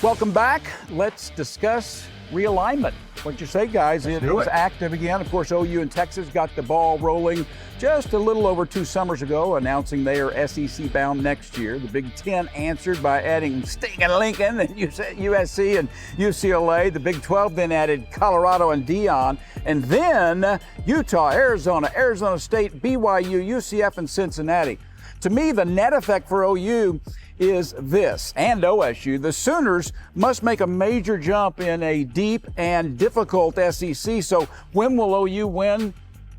Welcome back. Let's discuss realignment. What'd you say, guys? It was active again. Of course, OU and Texas got the ball rolling just a little over 2 summers ago, announcing they are SEC bound next year. The Big Ten answered by adding Sting and Lincoln and USC and UCLA. The Big 12 then added Colorado and Dion. And then Utah, Arizona State, BYU, UCF, and Cincinnati. To me, the net effect for OU is this, and OSU. The Sooners must make a major jump in a deep and difficult SEC. So when will OU win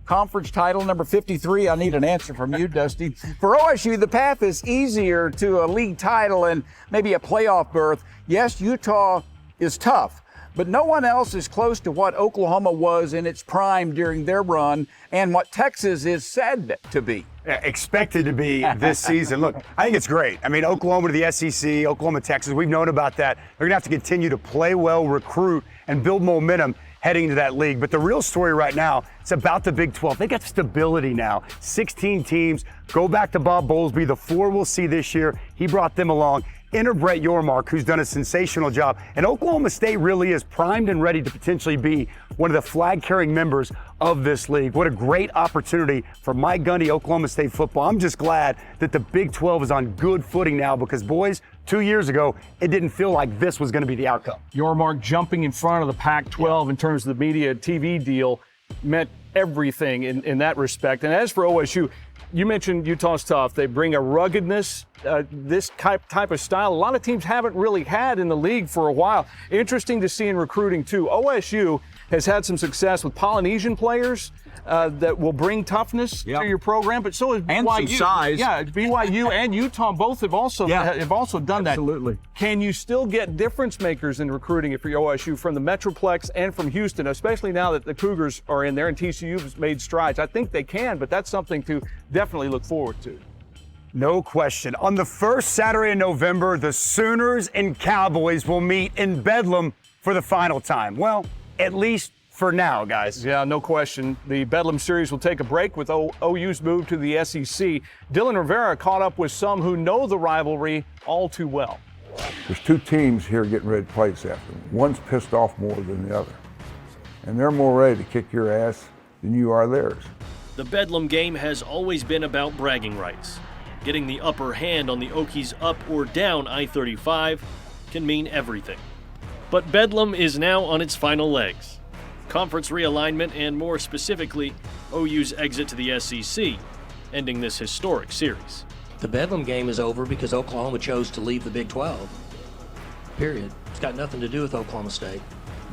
conference title number 53? I need an answer from you, Dusty. For OSU, the path is easier to a league title and maybe a playoff berth. Yes, Utah is tough, but no one else is close to what Oklahoma was in its prime during their run and what Texas is said to be. Expected to be this season. Look, I think it's great. I mean, Oklahoma to the SEC, Oklahoma, Texas, we've known about that. They're going to have to continue to play well, recruit, and build momentum heading into that league. But the real story right now, it's about the Big 12. They got stability now. 16 teams. Go back to Bob Bowlesby. The 4 we'll see this year. He brought them along. Enter Brett Yormark, who's done a sensational job. And Oklahoma State really is primed and ready to potentially be one of the flag-carrying members of this league. What a great opportunity for Mike Gundy, Oklahoma State football. I'm just glad that the Big 12 is on good footing now because, boys, 2 years ago, it didn't feel like this was going to be the outcome. Yormark jumping in front of the Pac-12 in terms of the media TV deal meant everything in that respect. And as for OSU, you mentioned Utah's tough. They bring a ruggedness, this type of style. A lot of teams haven't really had in the league for a while. Interesting to see in recruiting, too. OSU has had some success with Polynesian players that will bring toughness to your program, but so is BYU. And some size. Yeah, BYU and Utah both have also done that. Absolutely. Can you still get difference makers in recruiting for OSU from the Metroplex and from Houston, especially now that the Cougars are in there and TCU has made strides? I think they can, but that's something to definitely look forward to. No question. On the first Saturday in November, the Sooners and Cowboys will meet in Bedlam for the final time. Well, at least for now, guys. Yeah, no question. The Bedlam series will take a break with OU's move to the SEC. Dylan Rivera caught up with some who know the rivalry all too well. There's 2 teams here getting ready to play this afternoon. One's pissed off more than the other. And they're more ready to kick your ass than you are theirs. The Bedlam game has always been about bragging rights. Getting the upper hand on the Okies up or down I-35 can mean everything. But Bedlam is now on its final legs. Conference realignment and, more specifically, OU's exit to the SEC, ending this historic series. The Bedlam game is over because Oklahoma chose to leave the Big 12. Period. It's got nothing to do with Oklahoma State.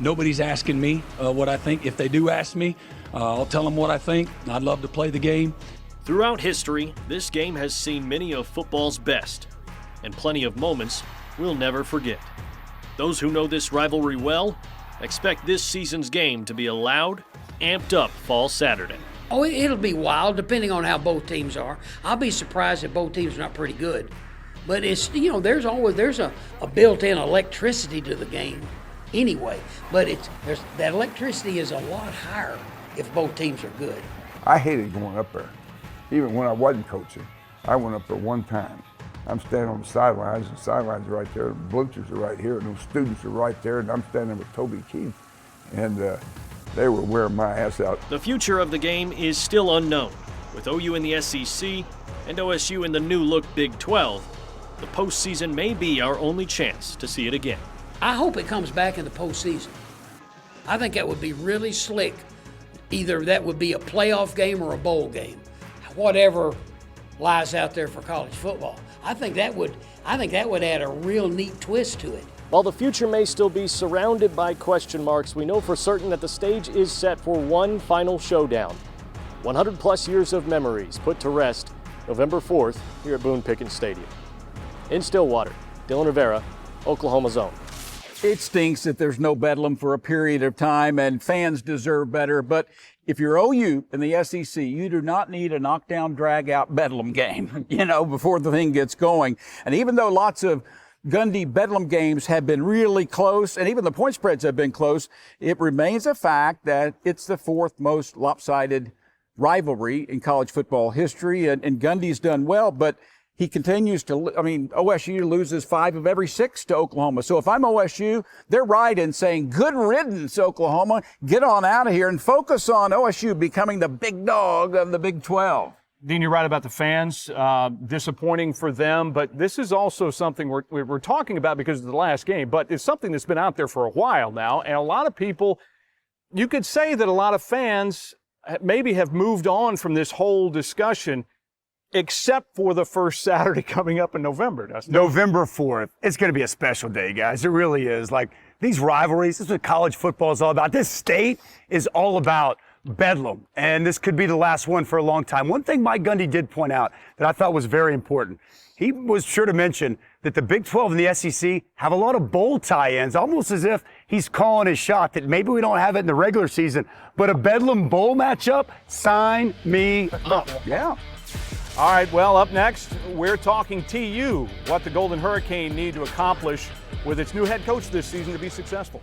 Nobody's asking me what I think. If they do ask me, I'll tell them what I think. I'd love to play the game. Throughout history, this game has seen many of football's best, and plenty of moments we'll never forget. Those who know this rivalry well expect this season's game to be a loud, amped up fall Saturday. Oh, it'll be wild depending on how both teams are. I'll be surprised if both teams are not pretty good. But it's, there's a built-in electricity to the game anyway. But that electricity is a lot higher if both teams are good. I hated going up there. Even when I wasn't coaching, I went up there one time. I'm standing on the sidelines, and the sidelines are right there, the bleachers are right here, and those students are right there, and I'm standing with Toby Keith, and they were wearing my ass out. The future of the game is still unknown. With OU in the SEC and OSU in the new-look Big 12, the postseason may be our only chance to see it again. I hope it comes back in the postseason. I think that would be really slick. Either that would be a playoff game or a bowl game, whatever lies out there for college football. I think that would add a real neat twist to it. While the future may still be surrounded by question marks, we know for certain that the stage is set for one final showdown. 100-plus years of memories put to rest November 4th here at Boone Pickens Stadium. In Stillwater, Dylan Rivera, Oklahoma's own. It stinks that there's no Bedlam for a period of time, and fans deserve better. But if you're OU in the SEC, you do not need a knockdown, drag-out Bedlam game, before the thing gets going. And even though lots of Gundy Bedlam games have been really close, and even the point spreads have been close, it remains a fact that it's the 4th most lopsided rivalry in college football history. And Gundy's done well, but he continues to, OSU loses 5 of every 6 to Oklahoma. So if I'm OSU, they're right in saying, good riddance, Oklahoma. Get on out of here and focus on OSU becoming the big dog of the Big 12. Dean, you're right about the fans. Disappointing for them, but this is also something we're talking about because of the last game, but it's something that's been out there for a while now, and a lot of people, you could say that a lot of fans maybe have moved on from this whole discussion, except for the first Saturday coming up in November, Dustin. November 4th. It's going to be a special day, guys. It really is. Like, these rivalries, this is what college football is all about. This state is all about Bedlam, and this could be the last one for a long time. One thing Mike Gundy did point out that I thought was very important, he was sure to mention that the Big 12 and the SEC have a lot of bowl tie-ins, almost as if he's calling his shot that maybe we don't have it in the regular season, but a Bedlam bowl matchup, sign me up. Yeah. All right, well, up next, we're talking TU, what the Golden Hurricane need to accomplish with its new head coach this season to be successful.